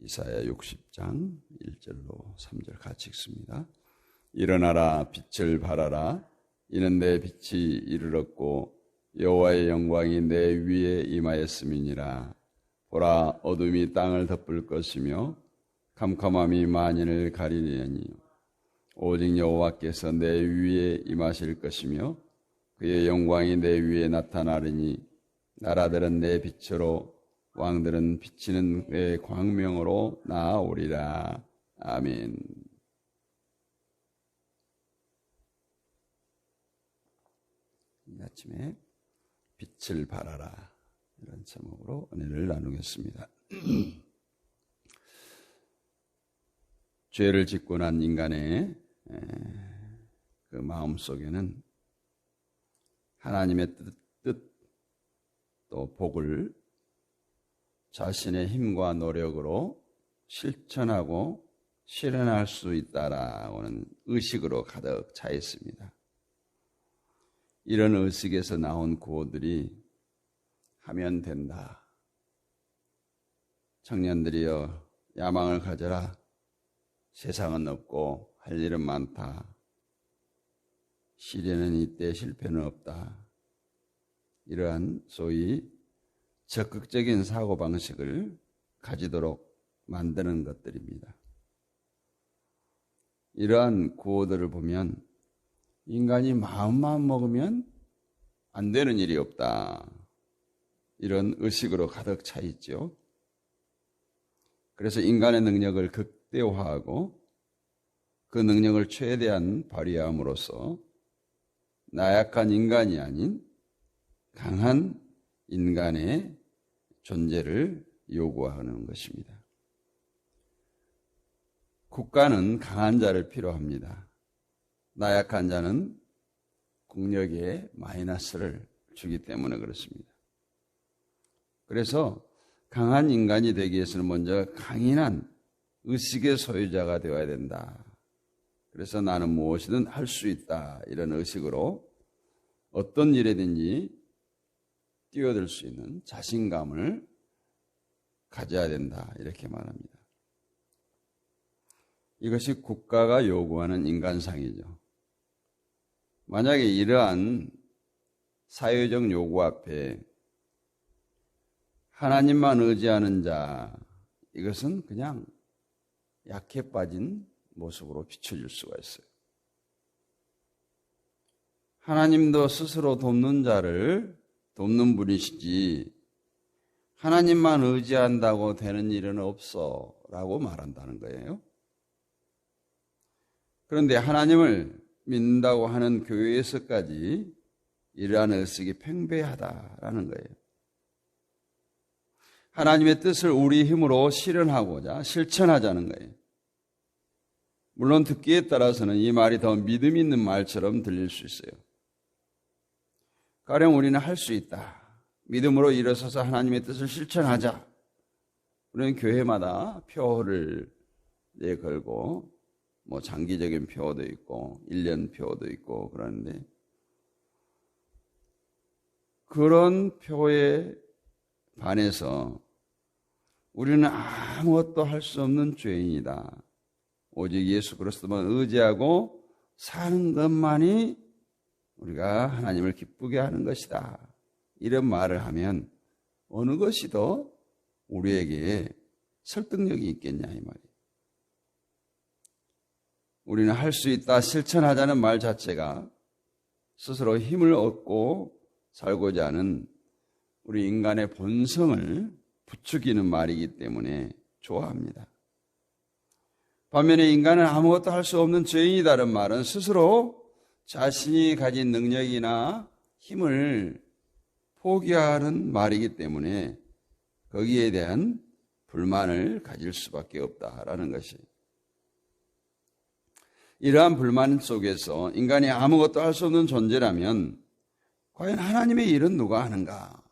이사야 60장 1절로 3절 같이 읽습니다. 일어나라 빛을 발하라. 이는 내 빛이 이르렀고 여호와의 영광이 내 위에 임하였음이니라. 보라, 어둠이 땅을 덮을 것이며 캄캄함이 만인을 가리리니 오직 여호와께서 내 위에 임하실 것이며 그의 영광이 내 위에 나타나리니 나라들은 내 빛으로 왕들은 비치는 그의 광명으로 나아오리라. 아멘. 이 아침에 빛을 발하라, 이런 제목으로 은혜를 나누겠습니다. 죄를 짓고 난 인간의 그 마음 속에는 하나님의 뜻, 또 복을 자신의 힘과 노력으로 실천하고 실현할 수 있다라는 의식으로 가득 차 있습니다. 이런 의식에서 나온 구호들이 하면 된다. 청년들이여 야망을 가져라. 세상은 없고 할 일은 많다. 시련은 있되 실패는 없다. 이러한 소위 적극적인 사고방식을 가지도록 만드는 것들입니다. 이러한 구호들을 보면 인간이 마음만 먹으면 안 되는 일이 없다. 이런 의식으로 가득 차 있죠. 그래서 인간의 능력을 극대화하고 그 능력을 최대한 발휘함으로써 나약한 인간이 아닌 강한 인간의 존재를 요구하는 것입니다. 국가는 강한 자를 필요합니다. 나약한 자는 국력에 마이너스를 주기 때문에 그렇습니다. 그래서 강한 인간이 되기 위해서는 먼저 강인한 의식의 소유자가 되어야 된다. 그래서 나는 무엇이든 할 수 있다. 이런 의식으로 어떤 일에든지 뛰어들 수 있는 자신감을 가져야 된다. 이렇게 말합니다. 이것이 국가가 요구하는 인간상이죠. 만약에 이러한 사회적 요구 앞에 하나님만 의지하는 자, 이것은 그냥 약해 빠진 모습으로 비춰질 수가 있어요. 하나님도 스스로 돕는 자를 돕는 분이시지 하나님만 의지한다고 되는 일은 없어 라고 말한다는 거예요. 그런데 하나님을 믿는다고 하는 교회에서까지 이러한 의식이 팽배하다라는 거예요. 하나님의 뜻을 우리 힘으로 실현하고자 실천하자는 거예요. 물론 듣기에 따라서는 이 말이 더 믿음 있는 말처럼 들릴 수 있어요. 가령 우리는 할 수 있다. 믿음으로 일어서서 하나님의 뜻을 실천하자. 우리는 교회마다 표를 내걸고 장기적인 표도 있고 1년 표도 있고 그러는데 그런 표에 반해서 우리는 아무것도 할 수 없는 죄인이다. 오직 예수 그리스도만 의지하고 사는 것만이 우리가 하나님을 기쁘게 하는 것이다. 이런 말을 하면 어느 것이 더 우리에게 설득력이 있겠냐 이 말이에요. 우리는 할 수 있다, 실천하자는 말 자체가 스스로 힘을 얻고 살고자 하는 우리 인간의 본성을 부추기는 말이기 때문에 좋아합니다. 반면에 인간은 아무것도 할 수 없는 죄인이다는 말은 스스로 자신이 가진 능력이나 힘을 포기하는 말이기 때문에 거기에 대한 불만을 가질 수밖에 없다라는 것이. 이러한 불만 속에서 인간이 아무것도 할 수 없는 존재라면 과연 하나님의 일은 누가 하는가?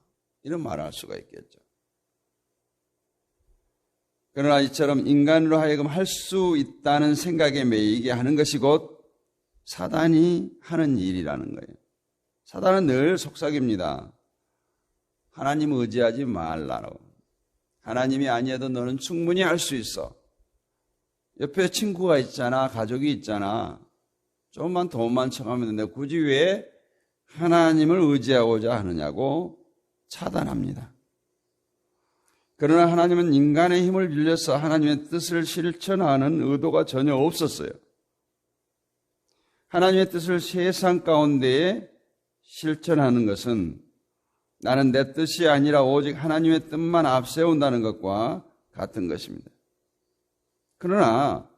이런 말을 할 수가 있겠죠. 그러나 이처럼 인간으로 하여금 할 수 있다는 생각에 매이게 하는 것이 곧 사단이 하는 일이라는 거예요. 사단은 늘 속삭입니다. 하나님 의지하지 말라고. 하나님이 아니어도 너는 충분히 할 수 있어. 옆에 친구가 있잖아, 가족이 있잖아. 조금만 돈만 청하면 되는데 굳이 왜 하나님을 의지하고자 하느냐고 차단합니다. 그러나 하나님은 인간의 힘을 빌려서 하나님의 뜻을 실천하는 의도가 전혀 없었어요. 하나님의 뜻을 세상 가운데에 실천하는 것은 나는 내 뜻이 아니라 오직 하나님의 뜻만 앞세운다는 것과 같은 것입니다. 그러나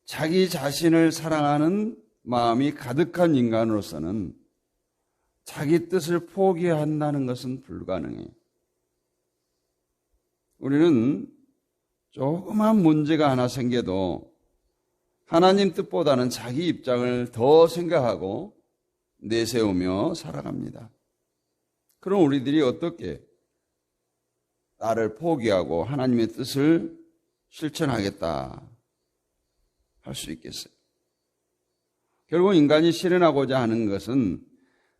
자기 자신을 사랑하는 마음이 가득한 인간으로서는 자기 뜻을 포기한다는 것은 불가능해요. 우리는 조그만 문제가 하나 생겨도 하나님 뜻보다는 자기 입장을 더 생각하고 내세우며 살아갑니다. 그럼 우리들이 어떻게 나를 포기하고 하나님의 뜻을 실천하겠다 할 수 있겠어요? 결국 인간이 실현하고자 하는 것은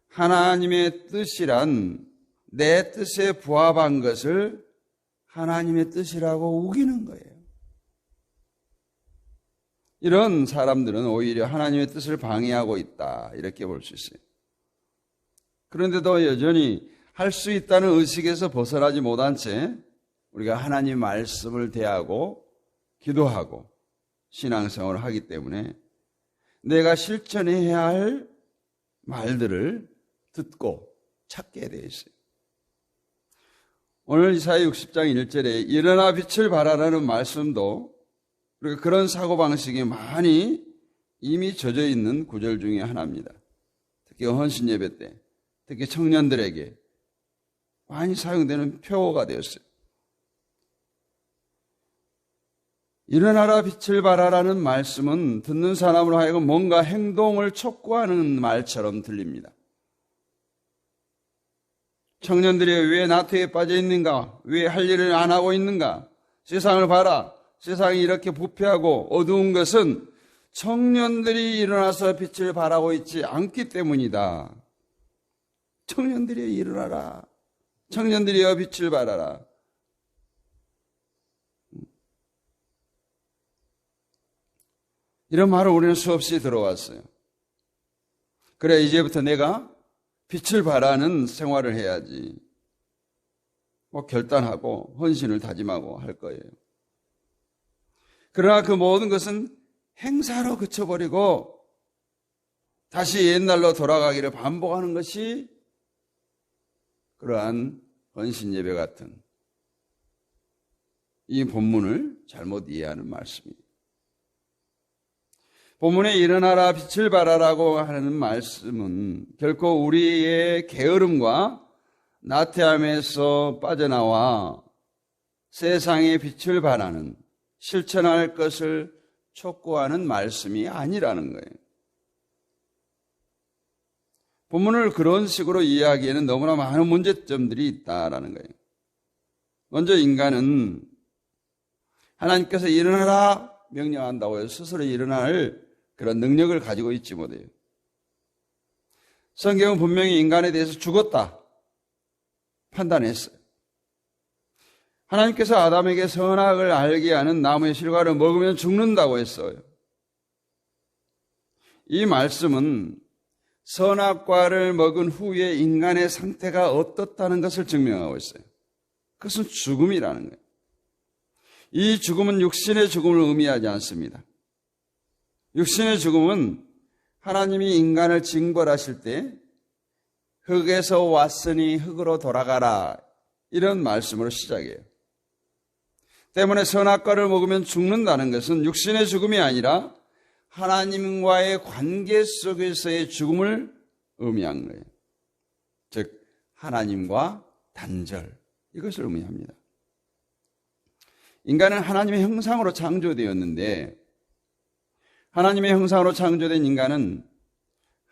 하나님의 뜻이란 내 뜻에 부합한 것을 하나님의 뜻이라고 우기는 거예요. 이런 사람들은 오히려 하나님의 뜻을 방해하고 있다, 이렇게 볼 수 있어요. 그런데도 여전히 할 수 있다는 의식에서 벗어나지 못한 채 우리가 하나님 말씀을 대하고 기도하고 신앙생활을 하기 때문에 내가 실천해야 할 말들을 듣고 찾게 되어 있어요. 오늘 이사야 60장 1절에 일어나 빛을 발하라는 말씀도 우리가 그런 사고방식이 많이 이미 젖어 있는 구절 중에 하나입니다. 특히 헌신 예배 때, 특히 청년들에게 많이 사용되는 표어가 되었어요. 일어나라 빛을 발하라는 말씀은 듣는 사람으로 하여금 뭔가 행동을 촉구하는 말처럼 들립니다. 청년들이 왜 나태에 빠져 있는가? 왜 할 일을 안 하고 있는가? 세상을 봐라. 세상이 이렇게 부패하고 어두운 것은 청년들이 일어나서 빛을 발하고 있지 않기 때문이다. 청년들이 일어나라. 청년들이여 빛을 발하라. 이런 말을 우리는 수없이 들어왔어요. 그래, 이제부터 내가 빛을 발하는 생활을 해야지. 결단하고 헌신을 다짐하고 할 거예요. 그러나 그 모든 것은 행사로 그쳐버리고 다시 옛날로 돌아가기를 반복하는 것이 그러한 헌신 예배 같은 이 본문을 잘못 이해하는 말씀입니다. 본문에 일어나라 빛을 발하라고 하는 말씀은 결코 우리의 게으름과 나태함에서 빠져나와 세상에 빛을 발하는 실천할 것을 촉구하는 말씀이 아니라는 거예요. 본문을 그런 식으로 이해하기에는 너무나 많은 문제점들이 있다라는 거예요. 먼저 인간은 하나님께서 일어나라 명령한다고 해서 스스로 일어날 그런 능력을 가지고 있지 못해요. 성경은 분명히 인간에 대해서 죽었다 판단했어요. 하나님께서 아담에게 선악을 알게 하는 나무의 실과를 먹으면 죽는다고 했어요. 이 말씀은 선악과를 먹은 후에 인간의 상태가 어떻다는 것을 증명하고 있어요. 그것은 죽음이라는 거예요. 이 죽음은 육신의 죽음을 의미하지 않습니다. 육신의 죽음은 하나님이 인간을 징벌하실 때 흙에서 왔으니 흙으로 돌아가라 이런 말씀으로 시작해요. 때문에 선악과를 먹으면 죽는다는 것은 육신의 죽음이 아니라 하나님과의 관계 속에서의 죽음을 의미한 거예요. 즉 하나님과 단절, 이것을 의미합니다. 인간은 하나님의 형상으로 창조되었는데 하나님의 형상으로 창조된 인간은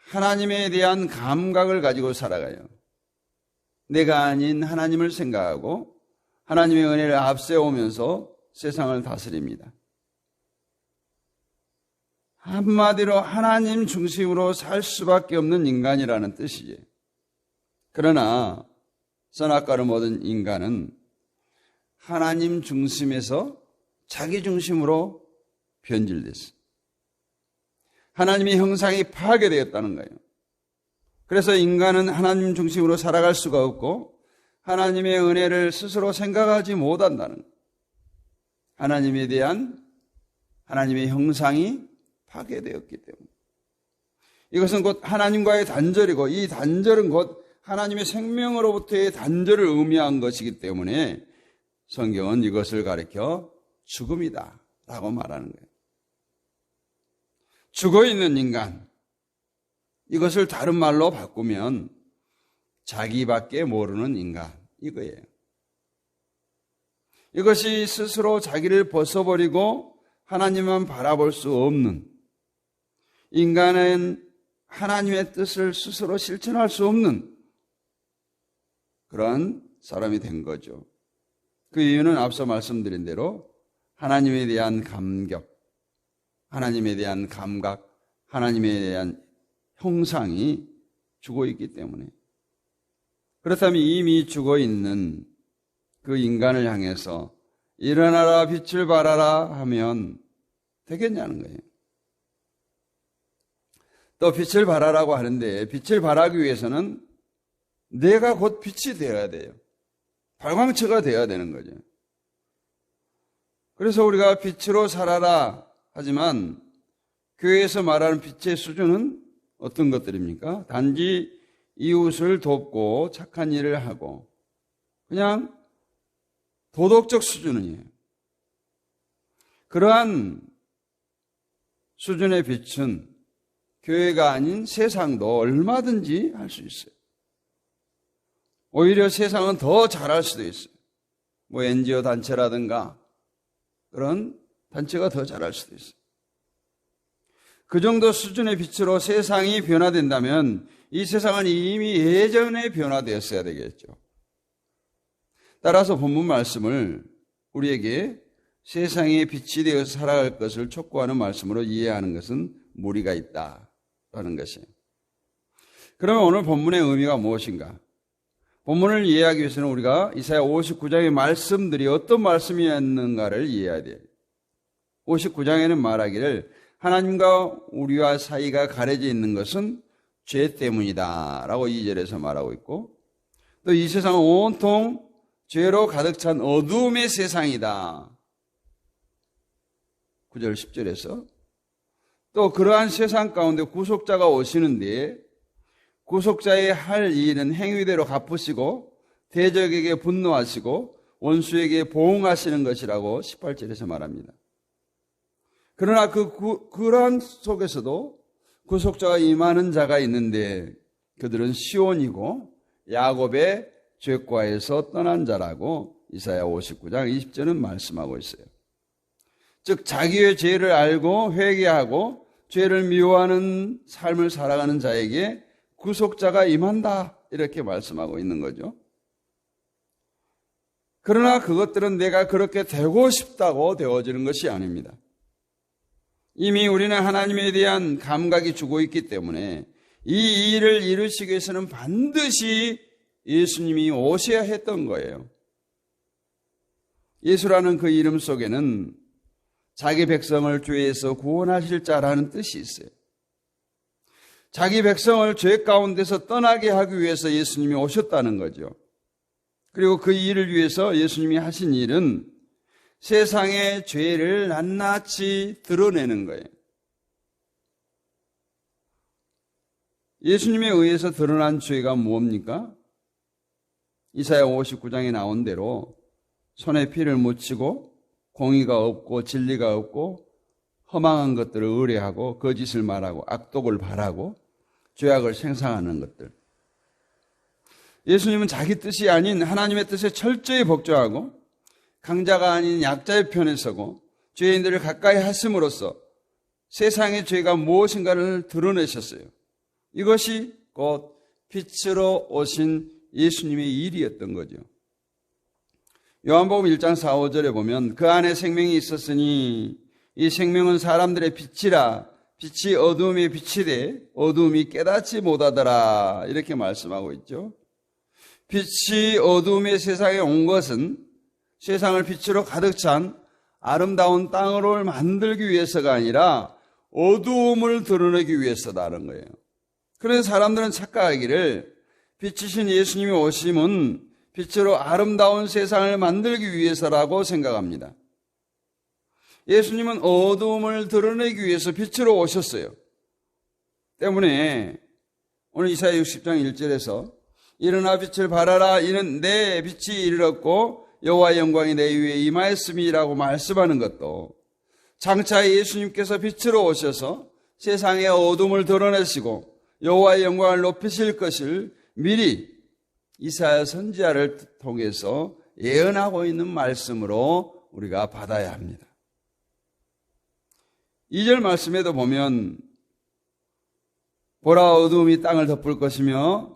하나님에 대한 감각을 가지고 살아가요. 내가 아닌 하나님을 생각하고 하나님의 은혜를 앞세우면서 세상을 다스립니다. 한마디로 하나님 중심으로 살 수밖에 없는 인간이라는 뜻이지. 그러나 선악과를 먹은 인간은 하나님 중심에서 자기 중심으로 변질됐어요. 하나님의 형상이 파괴되었다는 거예요. 그래서 인간은 하나님 중심으로 살아갈 수가 없고 하나님의 은혜를 스스로 생각하지 못한다는 거예요. 하나님에 대한 하나님의 형상이 파괴되었기 때문에. 이것은 곧 하나님과의 단절이고 이 단절은 곧 하나님의 생명으로부터의 단절을 의미한 것이기 때문에 성경은 이것을 가리켜 죽음이다 라고 말하는 거예요. 죽어있는 인간, 이것을 다른 말로 바꾸면 자기밖에 모르는 인간, 이거예요. 이것이 스스로 자기를 벗어버리고 하나님만 바라볼 수 없는, 인간은 하나님의 뜻을 스스로 실천할 수 없는 그런 사람이 된 거죠. 그 이유는 앞서 말씀드린 대로 하나님에 대한 감격, 하나님에 대한 감각, 하나님에 대한 형상이 죽어있기 때문에. 그렇다면 이미 죽어있는 그 인간을 향해서 일어나라 빛을 발하라 하면 되겠냐는 거예요. 또 빛을 발하라고 하는데 빛을 발하기 위해서는 내가 곧 빛이 되어야 돼요. 발광체가 되어야 되는 거죠. 그래서 우리가 빛으로 살아라 하지만 교회에서 말하는 빛의 수준은 어떤 것들입니까? 단지 이웃을 돕고 착한 일을 하고 그냥 도덕적 수준이에요. 그러한 수준의 빛은 교회가 아닌 세상도 얼마든지 할 수 있어요. 오히려 세상은 더 잘할 수도 있어요. 뭐 NGO 단체라든가 그런 단체가 더 잘할 수도 있어요. 그 정도 수준의 빛으로 세상이 변화된다면 이 세상은 이미 예전에 변화되었어야 되겠죠. 따라서 본문 말씀을 우리에게 세상의 빛이 되어서 살아갈 것을 촉구하는 말씀으로 이해하는 것은 무리가 있다라는 것이에요. 그러면 오늘 본문의 의미가 무엇인가? 본문을 이해하기 위해서는 우리가 이사야 59장의 말씀들이 어떤 말씀이었는가를 이해해야 돼요. 59장에는 말하기를 하나님과 우리와 사이가 가려져 있는 것은 죄 때문이다 라고 2절에서 말하고 있고 또 이 세상은 온통 죄로 가득 찬 어두움의 세상이다. 9절 10절에서 또 그러한 세상 가운데 구속자가 오시는데 구속자의 할 일은 행위대로 갚으시고 대적에게 분노하시고 원수에게 보응하시는 것이라고 18절에서 말합니다. 그러나 그러한 속에서도 구속자가 임하는 자가 있는데 그들은 시온이고 야곱의 죄과에서 떠난 자라고 이사야 59장 20절은 말씀하고 있어요. 즉 자기의 죄를 알고 회개하고 죄를 미워하는 삶을 살아가는 자에게 구속자가 임한다 이렇게 말씀하고 있는 거죠. 그러나 그것들은 내가 그렇게 되고 싶다고 되어지는 것이 아닙니다. 이미 우리는 하나님에 대한 감각이 죽어 있기 때문에 이 일을 이루시기 위해서는 반드시 예수님이 오셔야 했던 거예요. 예수라는 그 이름 속에는 자기 백성을 죄에서 구원하실 자라는 뜻이 있어요. 자기 백성을 죄 가운데서 떠나게 하기 위해서 예수님이 오셨다는 거죠. 그리고 그 일을 위해서 예수님이 하신 일은 세상의 죄를 낱낱이 드러내는 거예요. 예수님에 의해서 드러난 죄가 뭡니까? 이사야 59장에 나온 대로 손에 피를 묻히고 공의가 없고 진리가 없고 허망한 것들을 의뢰하고 거짓을 말하고 악독을 바라고 죄악을 생산하는 것들. 예수님은 자기 뜻이 아닌 하나님의 뜻에 철저히 복종하고 강자가 아닌 약자의 편에 서고 죄인들을 가까이 하심으로써 세상의 죄가 무엇인가를 드러내셨어요. 이것이 곧 빛으로 오신 예수님의 일이었던 거죠. 요한복음 1장 4, 5절에 보면 그 안에 생명이 있었으니 이 생명은 사람들의 빛이라 빛이 어두움에 빛이 돼 어두움이 깨닫지 못하더라 이렇게 말씀하고 있죠. 빛이 어두움의 세상에 온 것은 세상을 빛으로 가득 찬 아름다운 땅으로 만들기 위해서가 아니라 어두움을 드러내기 위해서다는 거예요. 그래서 사람들은 착각하기를 빛이신 예수님이 오심은 빛으로 아름다운 세상을 만들기 위해서라고 생각합니다. 예수님은 어두움을 드러내기 위해서 빛으로 오셨어요. 때문에 오늘 이사야 60장 1절에서 일어나 빛을 발하라 이는 내 빛이 이르렀고 여호와의 영광이 내 위에 임하였음이라고 말씀하는 것도 장차 예수님께서 빛으로 오셔서 세상의 어둠을 드러내시고 여호와의 영광을 높이실 것을 미리 이사야 선지자를 통해서 예언하고 있는 말씀으로 우리가 받아야 합니다. 2절 말씀에도 보면 보라 어두움이 땅을 덮을 것이며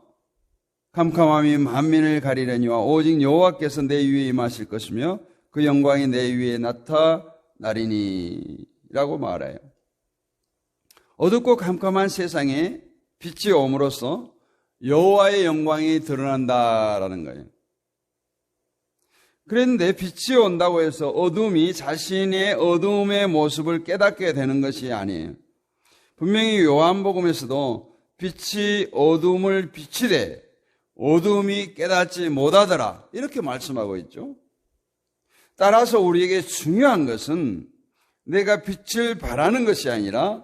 캄캄함이 만민을 가리려니와 오직 여호와께서 내 위에 임하실 것이며 그 영광이 내 위에 나타나리니 라고 말해요. 어둡고 캄캄한 세상에 빛이 옴으로써 여호와의 영광이 드러난다라는 거예요. 그런데 빛이 온다고 해서 어둠이 자신의 어둠의 모습을 깨닫게 되는 것이 아니에요. 분명히 요한복음에서도 빛이 어둠을 비치되 어둠이 깨닫지 못하더라 이렇게 말씀하고 있죠. 따라서 우리에게 중요한 것은 내가 빛을 바라는 것이 아니라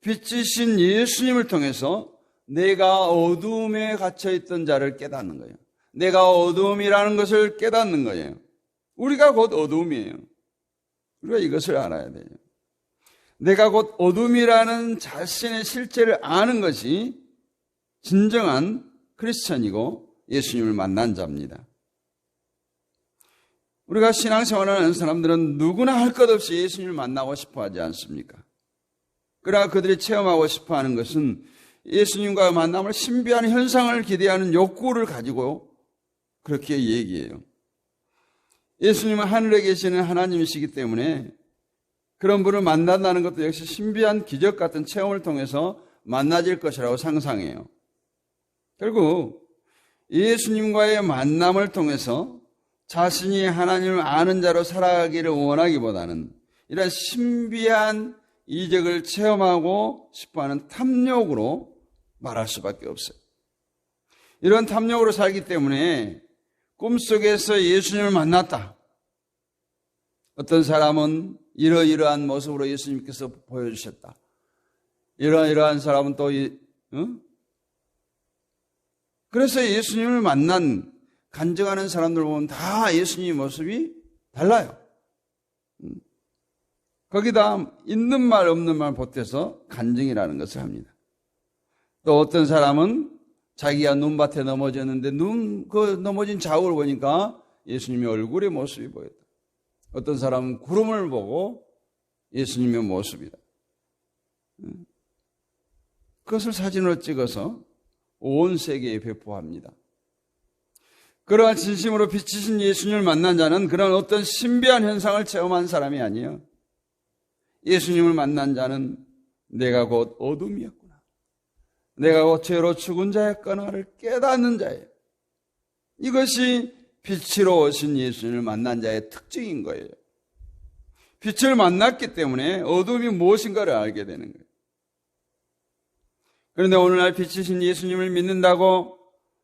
빛이신 예수님을 통해서 내가 어둠에 갇혀있던 자를 깨닫는 거예요. 내가 어둠이라는 것을 깨닫는 거예요. 우리가 곧 어둠이에요. 우리가 이것을 알아야 돼요. 내가 곧 어둠이라는 자신의 실체를 아는 것이 진정한 크리스천이고 예수님을 만난 자입니다. 우리가 신앙생활을 하는 사람들은 누구나 할 것 없이 예수님을 만나고 싶어 하지 않습니까? 그러나 그들이 체험하고 싶어 하는 것은 예수님과의 만남을 신비한 현상을 기대하는 욕구를 가지고 그렇게 얘기해요. 예수님은 하늘에 계시는 하나님이시기 때문에 그런 분을 만난다는 것도 역시 신비한 기적 같은 체험을 통해서 만나질 것이라고 상상해요. 결국 예수님과의 만남을 통해서 자신이 하나님을 아는 자로 살아가기를 원하기보다는 이런 신비한 이적을 체험하고 싶어하는 탐욕으로 말할 수밖에 없어요. 이런 탐욕으로 살기 때문에 꿈속에서 예수님을 만났다. 어떤 사람은 이러이러한 모습으로 예수님께서 보여주셨다. 이러이러한 사람은 또 그래서 예수님을 만난 간증하는 사람들 보면 다 예수님의 모습이 달라요. 거기다 있는 말 없는 말 보태서 간증이라는 것을 합니다. 또 어떤 사람은 자기가 눈밭에 넘어졌는데 그 넘어진 자국을 보니까 예수님의 얼굴의 모습이 보였다. 어떤 사람은 구름을 보고 예수님의 모습이다. 그것을 사진으로 찍어서 온 세계에 배포합니다. 그러한 진심으로 빛이신 예수님을 만난 자는 그런 어떤 신비한 현상을 체험한 사람이 아니에요. 예수님을 만난 자는 내가 곧 어둠이었구나. 내가 곧 죄로 죽은 자였구나를 깨닫는 자예요. 이것이 빛으로 오신 예수님을 만난 자의 특징인 거예요. 빛을 만났기 때문에 어둠이 무엇인가를 알게 되는 거예요. 그런데 오늘날 빛이신 예수님을 믿는다고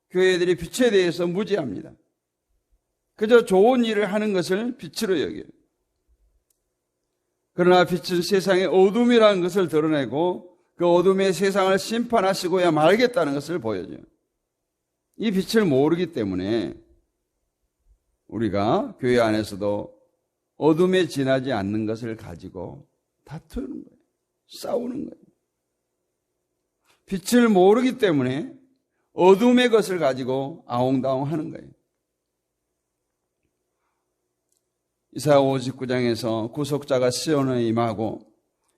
교회들이 빛에 대해서 무지합니다. 그저 좋은 일을 하는 것을 빛으로 여겨요. 그러나 빛은 세상의 어둠이라는 것을 드러내고 그 어둠의 세상을 심판하시고야 말겠다는 것을 보여줘요. 이 빛을 모르기 때문에 우리가 교회 안에서도 어둠에 지나지 않는 것을 가지고 다투는 거예요. 싸우는 거예요. 빛을 모르기 때문에 어둠의 것을 가지고 아웅다웅 하는 거예요. 이사야 59장에서 구속자가 시온에 임하고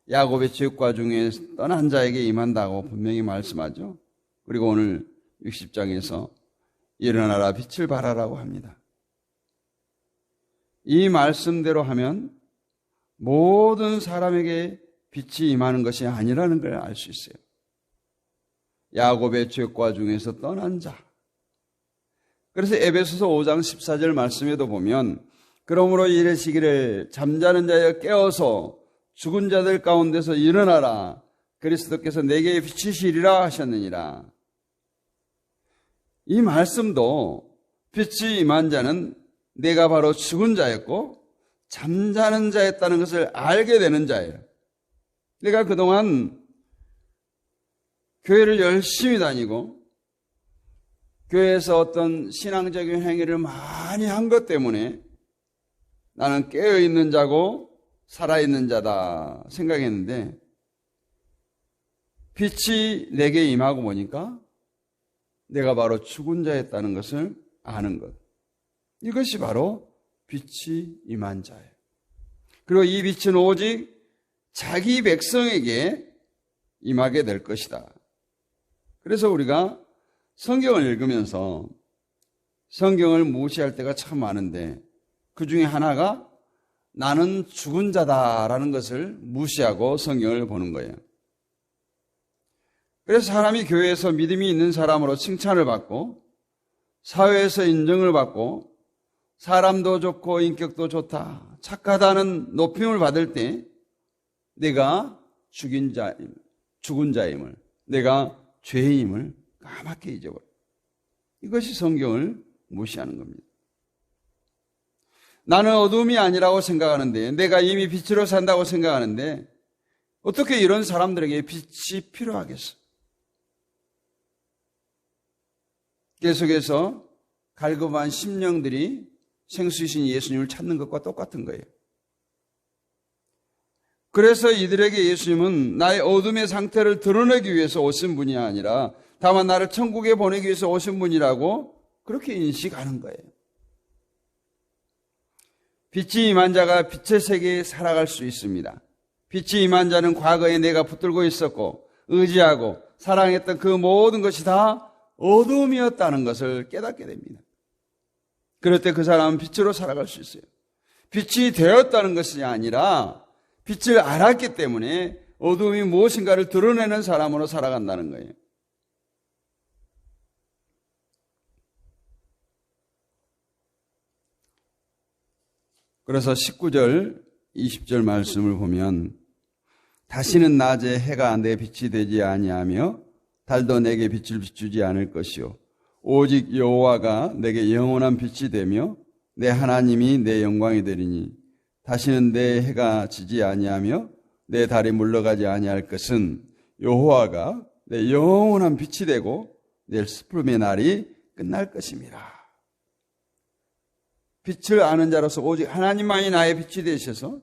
야곱의 지역과 중에 떠난 자에게 임한다고 분명히 말씀하죠. 그리고 오늘 60장에서 일어나라 빛을 발하라고 합니다. 이 말씀대로 하면 모든 사람에게 빛이 임하는 것이 아니라는 걸 알 수 있어요. 야곱의 죄과 중에서 떠난 자. 그래서 에베소서 5장 14절 말씀에도 보면 그러므로 이르시기를 잠자는 자여 깨어서 죽은 자들 가운데서 일어나라. 그리스도께서 내게 비치시리라 하셨느니라. 이 말씀도 빛이 임한 자는 내가 바로 죽은 자였고 잠자는 자였다는 것을 알게 되는 자예요. 내가 그동안 교회를 열심히 다니고 교회에서 어떤 신앙적인 행위를 많이 한 것 때문에 나는 깨어있는 자고 살아있는 자다 생각했는데 빛이 내게 임하고 보니까 내가 바로 죽은 자였다는 것을 아는 것. 이것이 바로 빛이 임한 자예요. 그리고 이 빛은 오직 자기 백성에게 임하게 될 것이다. 그래서 우리가 성경을 읽으면서 성경을 무시할 때가 참 많은데 그 중에 하나가 나는 죽은 자다라는 것을 무시하고 성경을 보는 거예요. 그래서 사람이 교회에서 믿음이 있는 사람으로 칭찬을 받고 사회에서 인정을 받고 사람도 좋고 인격도 좋다, 착하다는 높임을 받을 때 내가 죽은 자임을, 내가 죄임을 까맣게 잊어버려. 이것이 성경을 무시하는 겁니다. 나는 어둠이 아니라고 생각하는데, 내가 이미 빛으로 산다고 생각하는데 어떻게 이런 사람들에게 빛이 필요하겠어? 계속해서 갈급한 심령들이 생수이신 예수님을 찾는 것과 똑같은 거예요. 그래서 이들에게 예수님은 나의 어둠의 상태를 드러내기 위해서 오신 분이 아니라 다만 나를 천국에 보내기 위해서 오신 분이라고 그렇게 인식하는 거예요. 빛이 임한 자가 빛의 세계에 살아갈 수 있습니다. 빛이 임한 자는 과거에 내가 붙들고 있었고 의지하고 사랑했던 그 모든 것이 다 어둠이었다는 것을 깨닫게 됩니다. 그럴 때 그 사람은 빛으로 살아갈 수 있어요. 빛이 되었다는 것이 아니라 빛을 알았기 때문에 어둠이 무엇인가를 드러내는 사람으로 살아간다는 거예요. 그래서 19절, 20절 말씀을 보면 다시는 낮에 해가 내 빛이 되지 아니하며 달도 내게 빛을 비추지 않을 것이요 오직 여호와가 내게 영원한 빛이 되며 내 하나님이 내 영광이 되리니 다시는 내 해가 지지 아니하며 내 달이 물러가지 아니할 것은 여호와가 내 영원한 빛이 되고 내 슬픔의 날이 끝날 것입니다. 빛을 아는 자로서 오직 하나님만이 나의 빛이 되셔서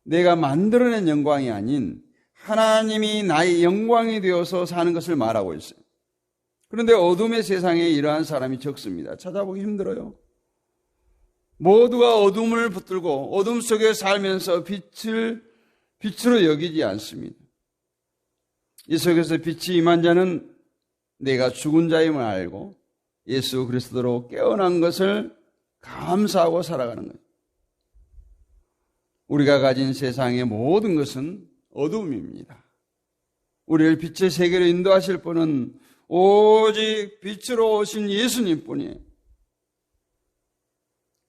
내가 만들어낸 영광이 아닌 하나님이 나의 영광이 되어서 사는 것을 말하고 있어요. 그런데 어둠의 세상에 이러한 사람이 적습니다. 찾아보기 힘들어요. 모두가 어둠을 붙들고 어둠 속에 살면서 빛으로 여기지 않습니다. 이 속에서 빛이 임한 자는 내가 죽은 자임을 알고 예수 그리스도로 깨어난 것을 감사하고 살아가는 거예요. 우리가 가진 세상의 모든 것은 어둠입니다. 우리를 빛의 세계로 인도하실 분은 오직 빛으로 오신 예수님 뿐이에요.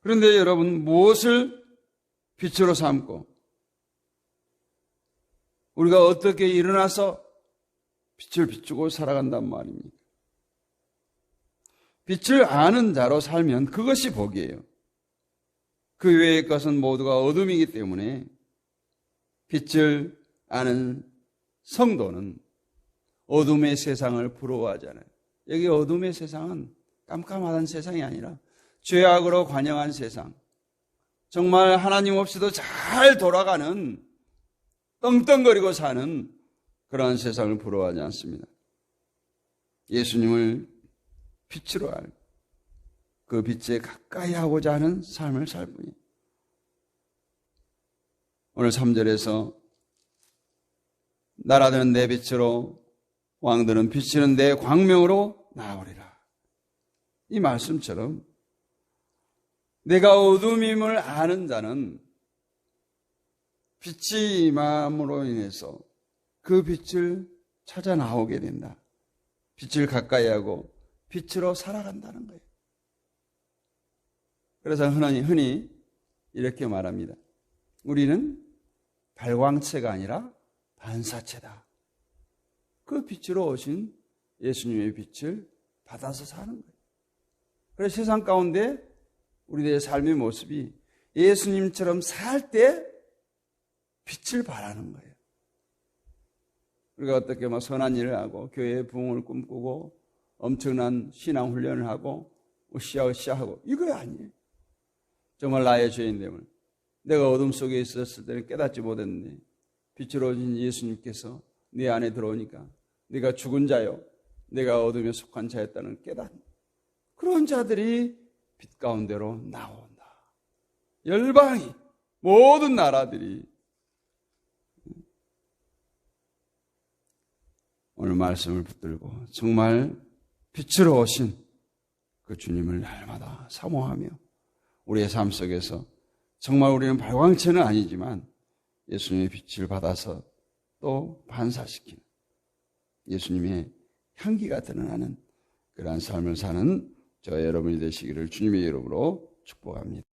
그런데 여러분, 무엇을 빛으로 삼고 우리가 어떻게 일어나서 빛을 비추고 살아간단 말입니까? 빛을 아는 자로 살면 그것이 복이에요. 그 외의 것은 모두가 어둠이기 때문에 빛을 아는 성도는 어둠의 세상을 부러워하잖아요. 여기 어둠의 세상은 깜깜하다는 세상이 아니라 죄악으로 관영한 세상, 정말 하나님 없이도 잘 돌아가는 떵떵거리고 사는 그러한 세상을 부러워하지 않습니다. 예수님을 빛으로 알고 그 빛에 가까이 하고자 하는 삶을 살 뿐이에요. 오늘 3절에서 나라들은 내 빛으로 왕들은 비치는 내 광명으로 나오리라. 이 말씀처럼 내가 어둠임을 아는 자는 빛이 임함으로 인해서 그 빛을 찾아 나오게 된다. 빛을 가까이 하고 빛으로 살아간다는 거예요. 그래서 흔히 이렇게 말합니다. 우리는 발광체가 아니라 반사체다. 그 빛으로 오신 예수님의 빛을 받아서 사는 거예요. 그래서 세상 가운데 우리들의 삶의 모습이 예수님처럼 살 때 빛을 발하는 거예요. 우리가 어떻게 막 선한 일을 하고 교회의 부흥을 꿈꾸고 엄청난 신앙 훈련을 하고 으쌰으쌰하고 이거 아니에요. 정말 나의 죄인됨을 내가 어둠 속에 있었을 때는 깨닫지 못했는데 빛으로 오신 예수님께서 내 안에 들어오니까 내가 죽은 자요 내가 어둠에 속한 자였다는 깨닫는 그런 자들이 빛 가운데로 나온다. 열방이 모든 나라들이 오늘 말씀을 붙들고 정말 빛으로 오신 그 주님을 날마다 사모하며 우리의 삶 속에서 정말 우리는 발광체는 아니지만 예수님의 빛을 받아서 또 반사시키는 예수님의 향기가 드러나는 그러한 삶을 사는 저와 여러분이 되시기를 주님의 이름으로 축복합니다.